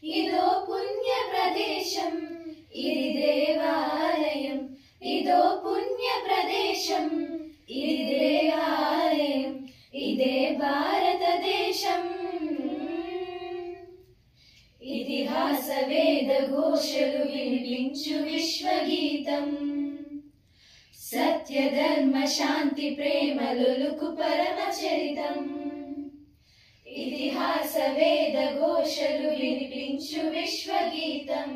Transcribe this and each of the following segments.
ఇదో పుణ్య ప్రదేశం ఇది దేవాలయం ఇదో పుణ్య ప్రదేశం ఇది దేవాలయం ఇదే భారతదేశం ఇతిహాస వేద ఘోషలు వినిపించు విశ్వగీతం సత్య ధర్మ శాంతి ప్రేమలులుకు పరమ చరితం ఇతిహాస వేద ఘోషలు వినిపించు విశ్వగీతం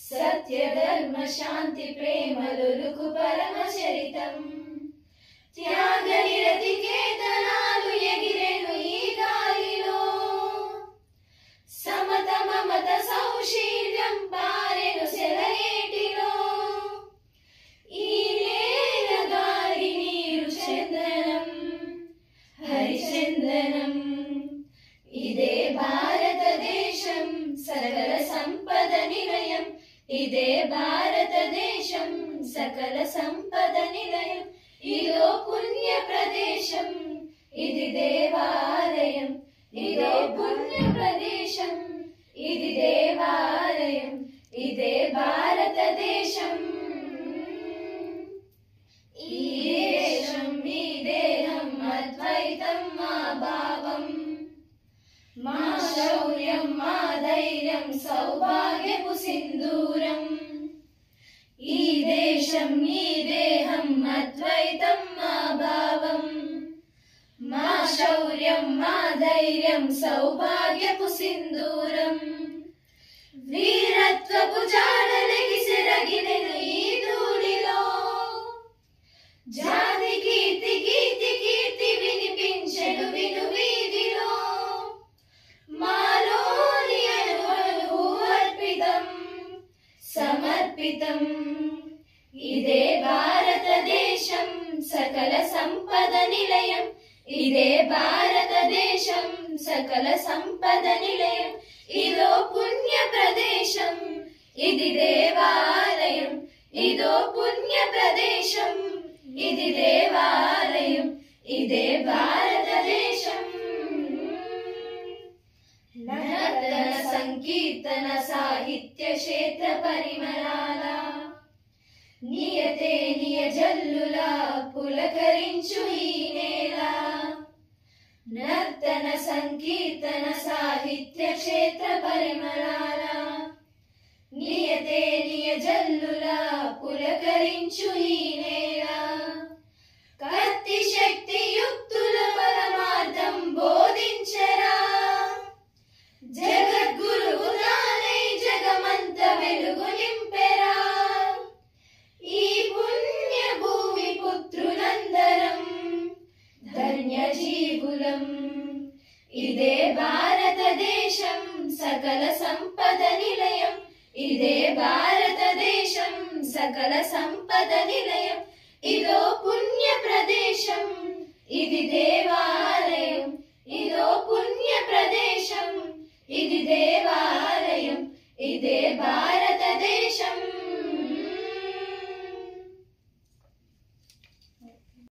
సత్య ధర్మ శాంతి ప్రేమలులుకు పరమ చరితం త్యాగ నిరతి కేతనాలు ఎగిరెను ఈ గాలిలో సమత మమత సౌశీల్యం పారెను సెలయేటిలో ఈ నేల గాలి నీరు చందనం హరిచందనం ఇదే భారతదేశం సకల సంపద నిలయం ఇదే భారతదేశం సకల సంపద నిలయం ఇదో పుణ్య ప్రదేశం ఇది దేవాలయం ఇదో పుణ్య ప్రదేశం ఇది దేవాలయం ఇదే భారతదేశం ఈ దేశం ఈ దేహం అద్వైతం మా భావం మా శౌర్యం మా ధైర్యం సౌభాగ్యపు సింధూరం ఈ దేశం ఈ దేహం అద్వైతం మా భావం మా శౌర్యం మా ధైర్యం సౌభాగ్యపు సింధూరం వీరత్వపు జాడలెగిసెరగినెను ఈ ధూళిలో జాతి కీర్తి కీర్తి కీర్తి వినిపించెను విను వీధిలో మాలోని అణువణువు అర్పితం సమర్పితం ఇదే భారతదేశం సకల సంపద నిలయం ఇదే భారతదేశం సకల సంపద నిలయం ఇదో పుణ్య ప్రదేశం ఇది దేవాలయం ఇదో పుణ్య ప్రదేశం ఇది దేవాలయం ఇదే భారతదేశం నర్తన సంకీర్తన సాహిత్య క్షేత్ర పరిమళాల నియతే నియజల్లులా పులకరించు ఈ నేల నర్తన సంకీర్తన సాహిత్య క్షేత్ర పరిమళాల నియతే నియజల్లులా పులకరించు ఈ నేల కత్తి శక్తి యుక్తుల పరమార్థం బోధించరా జగద్గురువు తానై జగమంత వెలుగు నింపెరా ఈ పుణ్య భూమి పుత్రులందరం ధన్య జీవులం ఇదే భారతదేశం సకల సంపద నిలయం ఇదే భారతదేశం సకల సంపద నిలయం ఇదో పుణ్య ప్రదేశం ఇది దేవాలయం ఇదో పుణ్య